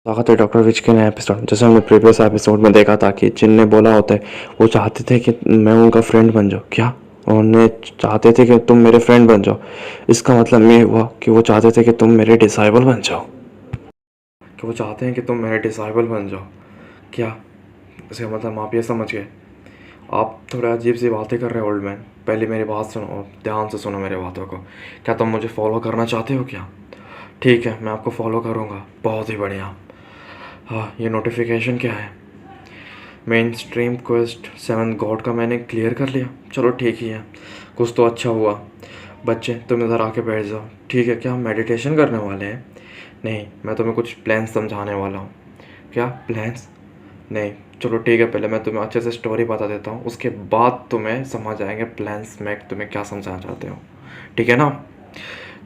स्वागत है डॉक्टर विच के नए एपिसोड। जैसे हमने प्रीवियस एपिसोड में देखा था कि जिन ने बोला होता है वो चाहते थे कि मैं उनका फ्रेंड बन जाऊँ। क्या उन्होंने चाहते थे कि तुम मेरे फ्रेंड बन जाओ? इसका मतलब ये हुआ कि वो चाहते थे कि तुम मेरे डिसाइबल बन जाओ, कि वो चाहते हैं कि तुम मेरे डिसाइबल बन जाओ। क्या इसका मतलब आप ये समझ गए? आप थोड़ा अजीब सी बातें कर रहे हो ओल्ड मैन। पहले मेरी बात सुनो और ध्यान से सुनो मेरे बातों को। क्या तुम मुझे फॉलो करना चाहते हो क्या? ठीक है, मैं आपको फॉलो करूँगा। बहुत ही बढ़िया। हाँ, ये नोटिफिकेशन क्या है? मेन स्ट्रीम क्वेस्ट 7 गॉड का मैंने क्लियर कर लिया। चलो ठीक ही है, कुछ तो अच्छा हुआ। बच्चे तुम इधर आके बैठ जाओ। ठीक है, क्या हम मेडिटेशन करने वाले हैं? नहीं, मैं तुम्हें कुछ प्लान्स समझाने वाला हूँ। क्या प्लान्स? नहीं, चलो ठीक है, पहले मैं तुम्हें अच्छे से स्टोरी बता देता हूँ, उसके बाद तुम्हें समझ आएंगे प्लान्स मैं तुम्हें क्या समझाना चाहते हो। ठीक है ना?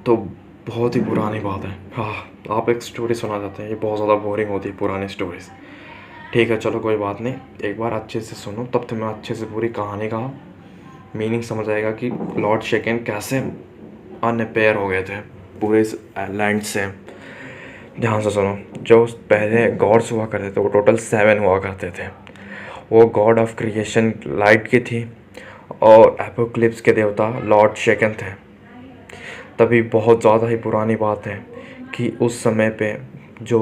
तो बहुत ही पुरानी बात है। हाँ, आप एक स्टोरी सुना चाहते हैं, ये बहुत ज़्यादा बोरिंग होती है पुरानी स्टोरीज़। ठीक है, चलो कोई बात नहीं, एक बार अच्छे से सुनो, तब तुम्हें अच्छे से पूरी कहानी का मीनिंग समझ आएगा कि लॉर्ड शेकन कैसे अनअपेयर हो गए थे पूरे इस लैंड से। ध्यान से सुनो। जो पहले गॉड्स हुआ करते थे वो टोटल 7 हुआ करते थे। वो गॉड ऑफ क्रिएशन लाइट की थी और एपोक्लिप्स के देवता लॉर्ड शेकन थे। तभी बहुत ज़्यादा ही पुरानी बात है कि उस समय पे जो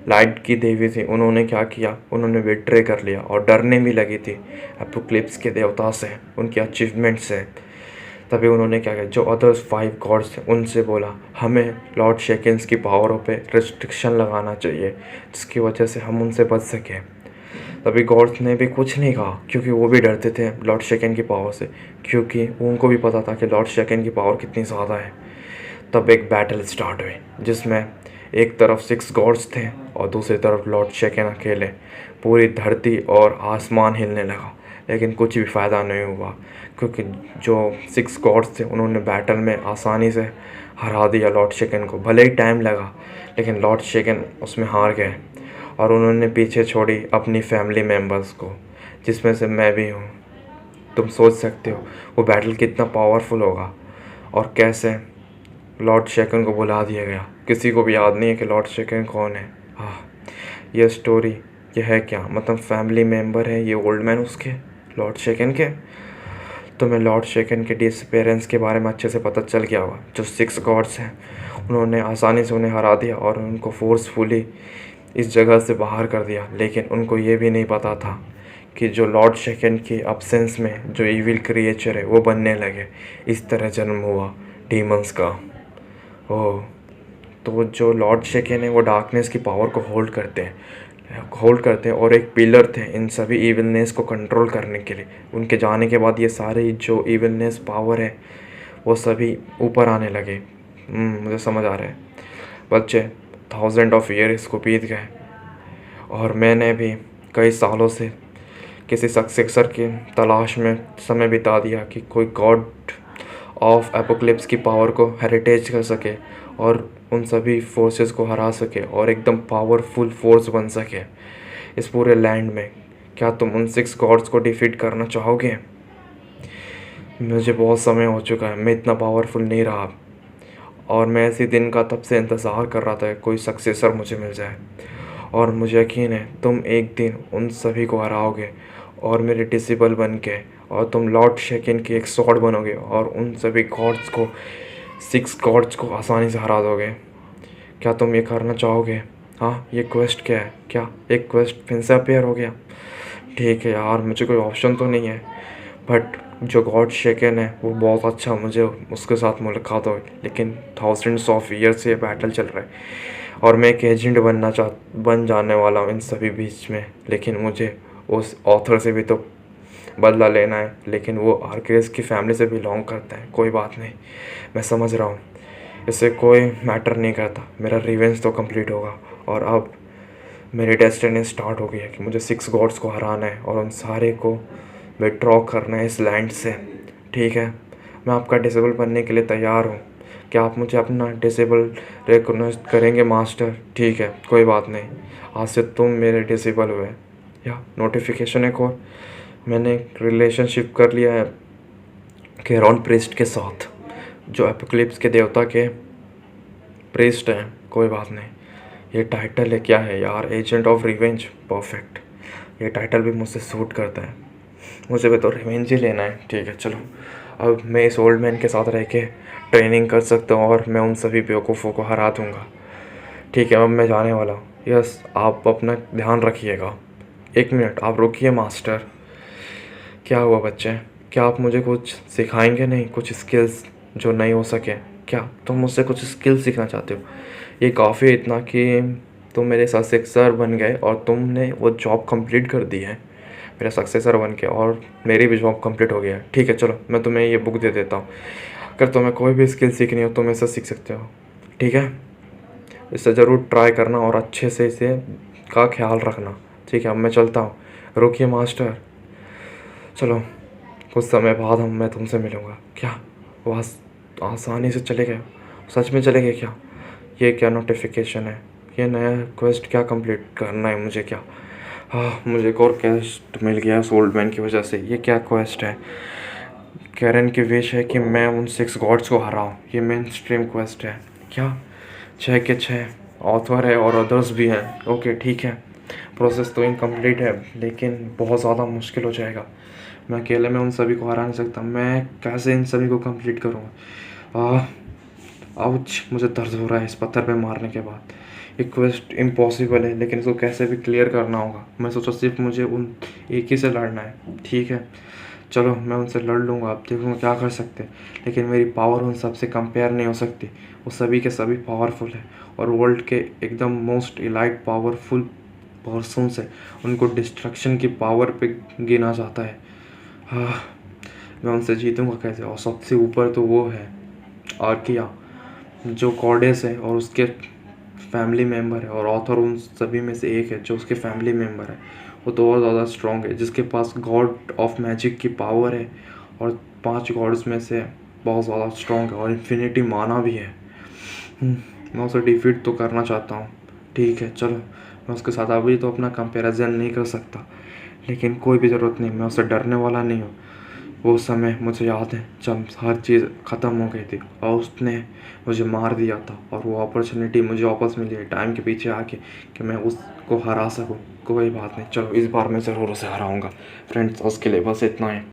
लाइट की देवी थी उन्होंने क्या किया, उन्होंने विड्रे कर लिया और डरने भी लगी थी एपोक्लिप्स के देवता से, उनके अचीवमेंट से। तभी उन्होंने क्या किया, जो अदर्स 5 गॉड्स थे उनसे बोला हमें लॉर्ड शेकन्स की पावरों पे रिस्ट्रिक्शन लगाना चाहिए जिसकी वजह से हम उनसे बच सकें। तभी गॉड्स ने भी कुछ नहीं कहा क्योंकि वो भी डरते थे लॉर्ड शेकन की पावर से, क्योंकि उनको भी पता था कि लॉर्ड शेकन की पावर कितनी ज़्यादा है। तब एक बैटल स्टार्ट हुई जिसमें एक तरफ 6 गॉड्स थे और दूसरी तरफ लॉर्ड शेकन अकेले। पूरी धरती और आसमान हिलने लगा, लेकिन कुछ भी फ़ायदा नहीं हुआ क्योंकि जो 6 गॉड्स थे उन्होंने बैटल में आसानी से हरा दिया लॉर्ड शेकन को। भले ही टाइम लगा, लेकिन लॉर्ड शेकन उसमें हार गए और उन्होंने पीछे छोड़ी अपनी फैमिली मेम्बर्स को, जिसमें से मैं भी हूँ। तुम सोच सकते हो वो बैटल कितना पावरफुल होगा और कैसे लॉर्ड शेकन को बुला दिया गया। किसी को भी याद नहीं है कि लॉर्ड शेकन कौन है। हाँ, ये स्टोरी ये है क्या, मतलब फैमिली मेम्बर है ये ओल्ड मैन उसके, लॉर्ड शेकन के। तो मैं लॉर्ड शेकन के डिसअपेरेंस के बारे में अच्छे से पता चल गया हुआ। जो 6 गॉड्स हैं उन्होंने आसानी से उन्हें हरा दिया और उनको फोर्सफुली इस जगह से बाहर कर दिया। लेकिन उनको ये भी नहीं पता था कि जो लॉर्ड शेकन की अब्सेंस में जो इविल क्रिएचर है वो बनने लगे। इस तरह जन्म हुआ डीमंस का। ओह, तो जो लॉर्ड शेकन है वो डार्कनेस की पावर को होल्ड करते हैं और एक पिलर थे इन सभी इविलनेस को कंट्रोल करने के लिए। उनके जाने के बाद ये सारे जो इविलनेस पावर है वो सभी ऊपर आने लगे। मुझे समझ आ रहा है बच्चे। 1000 ऑफ ईयर इसको बीत गए और मैंने भी कई सालों से किसी सक्सेसर की तलाश में समय बिता दिया कि कोई गॉड ऑफ एपोक्लिप्स की पावर को हेरिटेज कर सके और उन सभी फोर्सेस को हरा सके और एकदम पावरफुल फोर्स बन सके इस पूरे लैंड में। क्या तुम उन 6 गॉड्स को डिफीट करना चाहोगे? मुझे बहुत समय हो चुका है, मैं इतना पावरफुल नहीं रहा और मैं इसी दिन का तब से इंतज़ार कर रहा था कोई सक्सेसर मुझे मिल जाए। और मुझे यकीन है तुम एक दिन उन सभी को हराओगे और मेरे डिसेबल बन के, और तुम लॉर्ड शेकन की एक स्वॉर्ड बनोगे और उन सभी गॉड्स को 6 गॉड्स को आसानी से हरा दोगे। क्या तुम ये करना चाहोगे? हाँ, ये क्वेस्ट क्या है? क्या एक क्वेस्ट फिर से अपेयर हो गया? ठीक है यार, मुझे कोई ऑप्शन तो नहीं है, बट जो गॉड शेकन है वो बहुत अच्छा, मुझे उसके साथ मुलाकात हो। लेकिन थाउजेंड्स ऑफ ईयर से ये बैटल चल रहा है और मैं एक एजेंट बन जाने वाला हूँ इन सभी बीच में। लेकिन मुझे उस ऑथर से भी तो बदला लेना है, लेकिन वो आर्केस की फैमिली से बिलोंग करता है। कोई बात नहीं, मैं समझ रहा हूँ, इससे कोई मैटर नहीं करता, मेरा रिवेंज तो कंप्लीट होगा। और अब मेरी डेस्टिनी स्टार्ट हो गई है कि मुझे 6 गॉड्स को हराना है और उन सारे को विड्रॉ करना है इस लैंड से। ठीक है, मैं आपका डिसेबल बनने के लिए तैयार हूँ। क्या आप मुझे अपना डिसेबल रिकॉग्नाइज करेंगे मास्टर? ठीक है, कोई बात नहीं, आज से तुम मेरे डिसेबल हुए। या नोटिफिकेशन एक और, मैंने एक रिलेशनशिप कर लिया है केरॉन प्रीस्ट के साथ, जो एपोक्लिप्स के देवता के प्रीस्ट हैं। कोई बात नहीं, ये टाइटल है क्या है यार, एजेंट ऑफ रिवेंज, परफेक्ट। ये टाइटल भी मुझसे सूट करता है, मुझे भी तो रिवेंज ही लेना है। ठीक है चलो, अब मैं इस ओल्ड मैन के साथ रह के ट्रेनिंग कर सकता हूँ और मैं उन सभी बेवकूफ़ों को हरा दूँगा। ठीक है, अब मैं जाने वाला हूँ। यस, आप अपना ध्यान रखिएगा। 1 मिनट आप रुकिए मास्टर। क्या हुआ बच्चे, क्या आप मुझे कुछ सिखाएंगे? नहीं, कुछ स्किल्स जो नहीं हो सके? क्या तुम मुझसे कुछ स्किल्स सीखना चाहते हो? ये काफ़ी इतना कि तुम मेरे सक्सेसर बन गए और तुमने वो जॉब कंप्लीट कर दी है मेरा सक्सेसर बन के, और मेरी भी जॉब कंप्लीट हो गया है। ठीक है चलो, मैं तुम्हें ये बुक दे देता हूँ। अगर तुम्हें कोई भी स्किल सीखनी हो तुम इससे सीख सकते हो। ठीक है, इसे ज़रूर ट्राई करना और अच्छे से इसे का ख्याल रखना। ठीक है, अब मैं चलता हूँ। रुकिए मास्टर, चलो कुछ समय बाद मैं तुमसे मिलूँगा। क्या वो आसानी से चले गए? सच में चले गए क्या? ये क्या नोटिफिकेशन है? ये नया क्वेस्ट क्या कंप्लीट करना है मुझे? क्या हाँ, मुझे एक और क्वेस्ट मिल गया उस ओल्ड मैन की वजह से। ये क्या क्वेस्ट है? कैरन की विश है कि मैं उन 6 गॉड्स को हराऊँ। ये मेन स्ट्रीम क्वेस्ट है क्या? 6 के 6 ऑथर है और अदर्स भी हैं। ओके ठीक है, प्रोसेस तो इनकम्प्लीट है लेकिन बहुत ज़्यादा मुश्किल हो जाएगा। मैं अकेले में उन सभी को हरा नहीं सकता। मैं कैसे इन सभी को कंप्लीट करूँगा? आउच, मुझे दर्द हो रहा है इस पत्थर पे मारने के बाद। ये क्वेस्ट इम्पॉसिबल है लेकिन इसको कैसे भी क्लियर करना होगा। मैं सोचा सिर्फ मुझे उन एक ही से लड़ना है। ठीक है चलो, मैं उनसे लड़ लूँगा। अब देखूँगा क्या कर सकते हैं, लेकिन मेरी पावर उन सब से कंपेयर नहीं हो सकती। वो सभी के सभी पावरफुल है और वर्ल्ड के एकदम मोस्ट इलाइट पावरफुल पर्सन से उनको डिस्ट्रक्शन की पावर पे गिना जाता है। हाँ, मैं उनसे जीतूँगा कैसे? और सबसे ऊपर तो वो है आर्किया, जो गॉडेस है और उसके फैमिली मेम्बर है, और ऑथर उन सभी में से एक है जो उसके फैमिली मेम्बर है। वो तो और ज़्यादा स्ट्रॉन्ग है, जिसके पास गॉड ऑफ मैजिक की पावर है और 5 गॉड्स में से बहुत ज़्यादा स्ट्रॉन्ग है और इन्फिनिटी माना भी है। मैं उसे डिफीट तो करना चाहता हूँ। ठीक है चलो, मैं उसके साथ अभी तो अपना कंपैरिजन नहीं कर सकता, लेकिन कोई भी ज़रूरत नहीं, मैं उससे डरने वाला नहीं हूँ। वो समय मुझे याद है जब हर चीज़ ख़त्म हो गई थी और उसने मुझे मार दिया था, और वो अपॉर्चुनिटी मुझे वापस मिली है टाइम के पीछे आके कि मैं उसको हरा सकूं। कोई बात नहीं, चलो इस बार मैं ज़रूर उसे हराऊंगा। फ्रेंड्स, उसके लिए बस इतना है।